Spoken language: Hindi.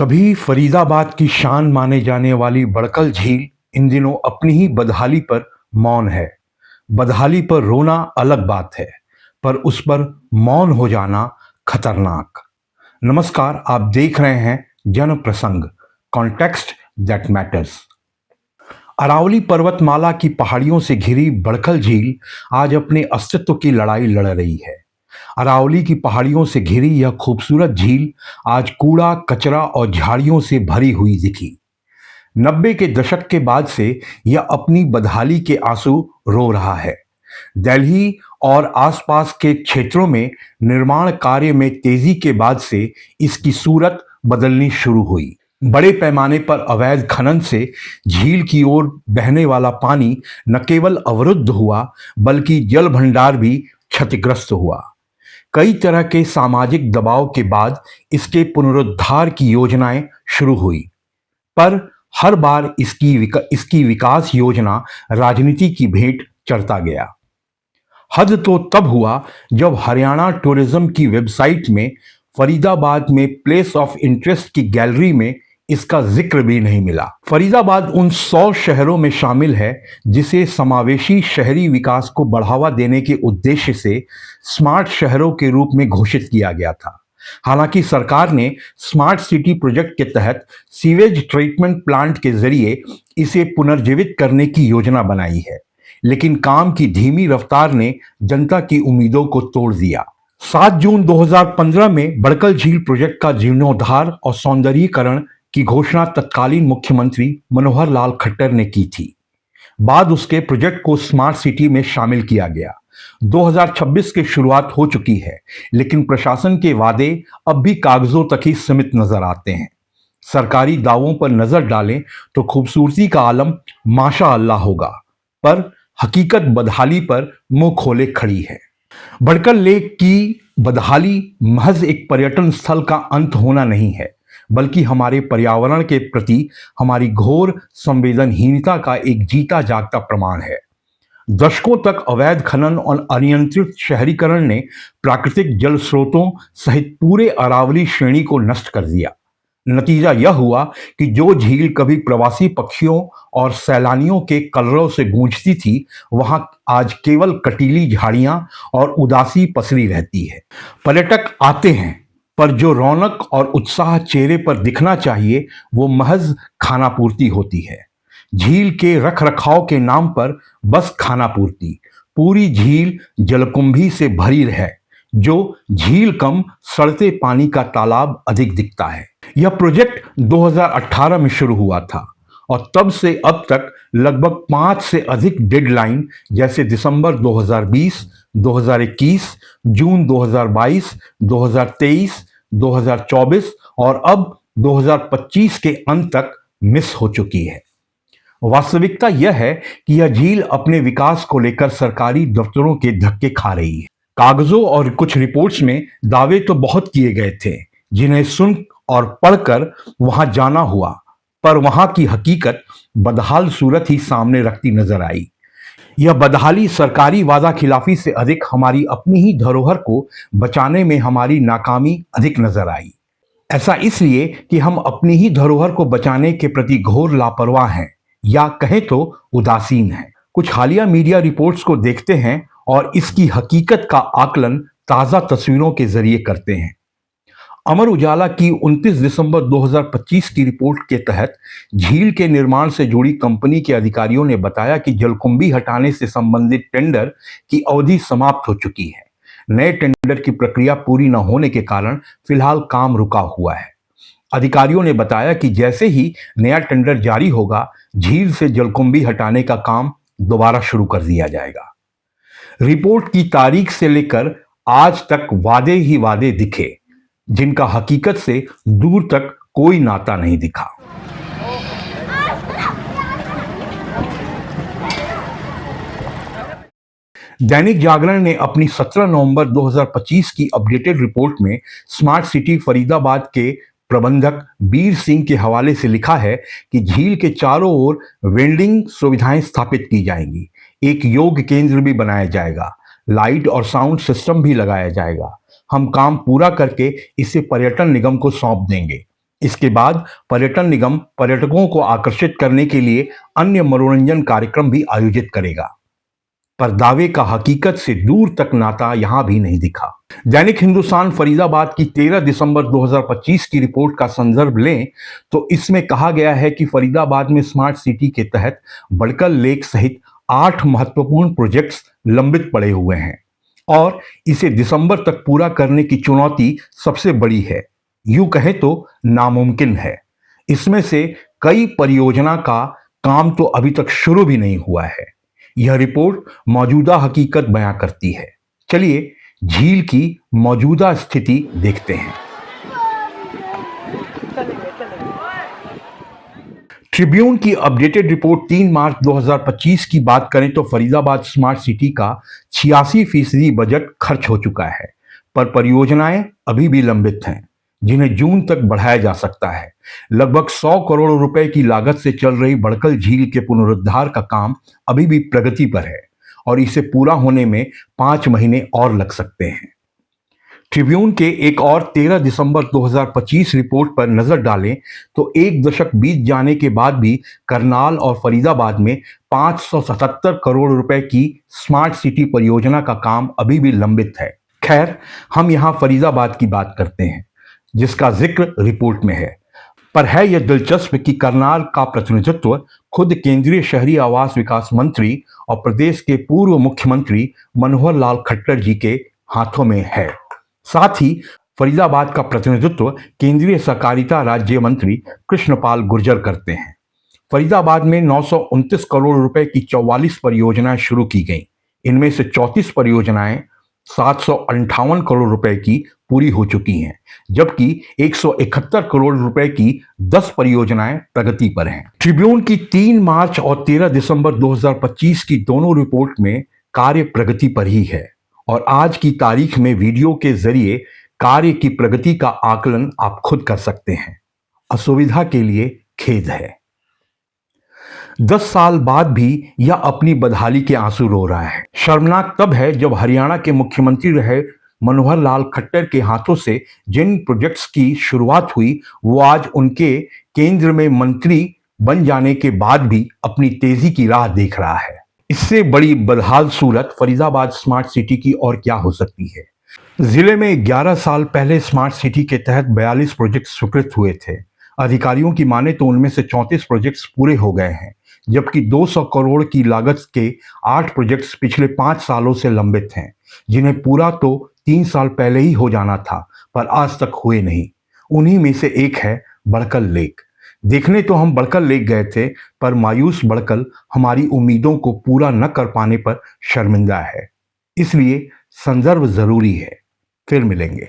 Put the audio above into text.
कभी फरीदाबाद की शान माने जाने वाली बड़कल झील इन दिनों अपनी ही बदहाली पर मौन है। बदहाली पर रोना अलग बात है, पर उस पर मौन हो जाना खतरनाक। नमस्कार, आप देख रहे हैं जन प्रसंग, कॉन्टेक्स्ट दैट मैटर्स। अरावली पर्वतमाला की पहाड़ियों से घिरी बड़कल झील आज अपने अस्तित्व की लड़ाई लड़ रही है। अरावली की पहाड़ियों से घिरी यह खूबसूरत झील आज कूड़ा, कचरा और झाड़ियों से भरी हुई दिखी। 90 के दशक के बाद से यह अपनी बदहाली के आंसू रो रहा है। दिल्ली और आसपास के क्षेत्रों में निर्माण कार्य में तेजी के बाद से इसकी सूरत बदलनी शुरू हुई। बड़े पैमाने पर अवैध खनन से झील की ओर बहने वाला पानी न केवल अवरुद्ध हुआ, बल्कि जल भंडार भी क्षतिग्रस्त हुआ। कई तरह के सामाजिक दबाव के बाद इसके पुनरुद्धार की योजनाएं शुरू हुई, पर हर बार इसकी विकास योजना राजनीति की भेंट चढ़ता गया। हद तो तब हुआ जब हरियाणा टूरिज्म की वेबसाइट में फरीदाबाद में प्लेस ऑफ इंटरेस्ट की गैलरी में इसका जिक्र भी नहीं मिला। फरीदाबाद उन 100 शहरों में शामिल है जिसे समावेशी शहरी विकास को बढ़ावा देने के उद्देश्य से स्मार्ट शहरों के रूप में घोषित किया गया था। हालांकि सरकार ने स्मार्ट सिटी प्रोजेक्ट के तहत सीवेज ट्रीटमेंट प्लांट के जरिए इसे पुनर्जीवित करने की योजना बनाई है, लेकिन काम की धीमी रफ्तार ने जनता की उम्मीदों को तोड़ दिया। 7 जून 2015 में बड़कल झील प्रोजेक्ट का जीर्णोद्धार और सौंदर्यीकरण की घोषणा तत्कालीन मुख्यमंत्री मनोहर लाल खट्टर ने की थी। बाद उसके प्रोजेक्ट को स्मार्ट सिटी में शामिल किया गया। 2026 की शुरुआत हो चुकी है, लेकिन प्रशासन के वादे अब भी कागजों तक ही सीमित नजर आते हैं। सरकारी दावों पर नजर डालें तो खूबसूरती का आलम माशा अल्लाह होगा, पर हकीकत बदहाली पर मुंह खोले खड़ी है। बड़कल लेक की बदहाली महज एक पर्यटन स्थल का अंत होना नहीं है, बल्कि हमारे पर्यावरण के प्रति हमारी घोर संवेदनहीनता का एक जीता जागता प्रमाण है। दशकों तक अवैध खनन और अनियंत्रित शहरीकरण ने प्राकृतिक जल स्रोतों सहित पूरे अरावली श्रेणी को नष्ट कर दिया। नतीजा यह हुआ कि जो झील कभी प्रवासी पक्षियों और सैलानियों के कलरव से गूंजती थी, वहां आज केवल कटीली झाड़ियां और उदासी पसरी रहती है। पर्यटक आते हैं, पर जो रौनक और उत्साह चेहरे पर दिखना चाहिए वो महज खानापूर्ति होती है। झील के रख रखाव के नाम पर बस खानापूर्ति। पूरी झील जलकुंभी से भरी है, जो झील कम सड़ते पानी का तालाब अधिक दिखता है। यह प्रोजेक्ट 2018 में शुरू हुआ था और तब से अब तक लगभग 5 से अधिक डेडलाइन जैसे दिसंबर 2020, 2021, जून 2022, 2023, 2024 और अब 2025 के अंत तक मिस हो चुकी है। वास्तविकता यह है कि यह झील अपने विकास को लेकर सरकारी दफ्तरों के धक्के खा रही है। कागजों और कुछ रिपोर्ट्स में दावे तो बहुत किए गए थे, जिन्हें सुन और पढ़कर वहां जाना हुआ, पर वहां की हकीकत बदहाल सूरत ही सामने रखती नजर आई। यह बदहाली सरकारी वादा खिलाफी से अधिक हमारी अपनी ही धरोहर को बचाने में हमारी नाकामी अधिक नजर आई। ऐसा इसलिए कि हम अपनी ही धरोहर को बचाने के प्रति घोर लापरवाह हैं, या कहें तो उदासीन हैं। कुछ हालिया मीडिया रिपोर्ट्स को देखते हैं और इसकी हकीकत का आकलन ताजा तस्वीरों के जरिए करते हैं। अमर उजाला की 29 दिसंबर 2025 की रिपोर्ट के तहत झील के निर्माण से जुड़ी कंपनी के अधिकारियों ने बताया कि जलकुंभी हटाने से संबंधित टेंडर की अवधि समाप्त हो चुकी है। नए टेंडर की प्रक्रिया पूरी न होने के कारण फिलहाल काम रुका हुआ है। अधिकारियों ने बताया कि जैसे ही नया टेंडर जारी होगा, झील से जलकुंभी हटाने का काम दोबारा शुरू कर दिया जाएगा। रिपोर्ट की तारीख से लेकर आज तक वादे ही वादे दिखे, जिनका हकीकत से दूर तक कोई नाता नहीं दिखा। दैनिक जागरण ने अपनी 17 नवंबर 2025 की अपडेटेड रिपोर्ट में स्मार्ट सिटी फरीदाबाद के प्रबंधक बीर सिंह के हवाले से लिखा है कि झील के चारों ओर वेंडिंग सुविधाएं स्थापित की जाएंगी, एक योग केंद्र भी बनाया जाएगा, लाइट और साउंड सिस्टम भी लगाया जाएगा। हम काम पूरा करके इसे पर्यटन निगम को सौंप देंगे। इसके बाद पर्यटन निगम पर्यटकों को आकर्षित करने के लिए अन्य मनोरंजन कार्यक्रम भी आयोजित करेगा, पर दावे का हकीकत से दूर तक नाता यहां भी नहीं दिखा। दैनिक हिंदुस्तान फरीदाबाद की 13 दिसंबर 2025 की रिपोर्ट का संदर्भ लें तो इसमें कहा गया है कि फरीदाबाद में स्मार्ट सिटी के तहत बड़कल लेक सहित 8 महत्वपूर्ण प्रोजेक्ट्स लंबित पड़े हुए हैं और इसे दिसंबर तक पूरा करने की चुनौती सबसे बड़ी है, यूं कहें तो नामुमकिन है। इसमें से कई परियोजना का काम तो अभी तक शुरू भी नहीं हुआ है। यह रिपोर्ट मौजूदा हकीकत बयां करती है। चलिए झील की मौजूदा स्थिति देखते हैं। ट्रिब्यून की अपडेटेड रिपोर्ट 3 मार्च 2025 की बात करें तो फरीदाबाद स्मार्ट सिटी का 86% बजट खर्च हो चुका है, पर परियोजनाएं अभी भी लंबित हैं, जिन्हें जून तक बढ़ाया जा सकता है। लगभग 100 करोड़ रुपए की लागत से चल रही बड़कल झील के पुनरुद्धार का काम अभी भी प्रगति पर है और इसे पूरा होने में 5 महीने और लग सकते हैं। ट्रिब्यून के एक और 13 दिसंबर 2025 रिपोर्ट पर नजर डालें तो एक दशक बीत जाने के बाद भी करनाल और फरीदाबाद में 577 करोड़ रुपए की स्मार्ट सिटी परियोजना का काम अभी भी लंबित है। खैर, हम यहां फरीदाबाद की बात करते हैं, जिसका जिक्र रिपोर्ट में है। पर है यह दिलचस्प कि करनाल का प्रतिनिधित्व खुद केंद्रीय शहरी आवास विकास मंत्री और प्रदेश के पूर्व मुख्यमंत्री मनोहर लाल खट्टर जी के हाथों में है। साथ ही फरीदाबाद का प्रतिनिधित्व केंद्रीय सहकारिता राज्य मंत्री कृष्णपाल गुर्जर करते हैं। फरीदाबाद में 929 करोड़ रुपए की 44 परियोजनाएं शुरू की गईं। इनमें से 34 परियोजनाएं 758 करोड़ रुपए की पूरी हो चुकी हैं, जबकि 171 करोड़ रुपए की 10 परियोजनाएं प्रगति पर हैं। ट्रिब्यून की 3 मार्च और 13 दिसंबर 2025 की दोनों रिपोर्ट में कार्य प्रगति पर ही है और आज की तारीख में वीडियो के जरिए कार्य की प्रगति का आकलन आप खुद कर सकते हैं। असुविधा के लिए खेद है। 10 साल बाद भी यह अपनी बदहाली के आंसू रो रहा है। शर्मनाक तब है जब हरियाणा के मुख्यमंत्री रहे मनोहर लाल खट्टर के हाथों से जिन प्रोजेक्ट्स की शुरुआत हुई वो आज उनके केंद्र में मंत्री बन जाने के बाद भी अपनी तेजी की राह देख रहा है। इससे बड़ी बदहाल सूरत फरीदाबाद स्मार्ट सिटी की और क्या हो सकती है। जिले में 11 साल पहले स्मार्ट सिटी के तहत 42 प्रोजेक्ट स्वीकृत हुए थे। अधिकारियों की माने तो उनमें से 34 प्रोजेक्ट्स पूरे हो गए हैं, जबकि 200 करोड़ की लागत के 8 प्रोजेक्ट्स पिछले 5 सालों से लंबित हैं, जिन्हें पूरा तो 3 साल पहले ही हो जाना था, पर आज तक हुए नहीं। उन्हीं में से एक है बड़कल लेक। देखने तो हम बड़कल लेक गए थे, पर मायूस बड़कल हमारी उम्मीदों को पूरा न कर पाने पर शर्मिंदा है। इसलिए संदर्भ जरूरी है। फिर मिलेंगे।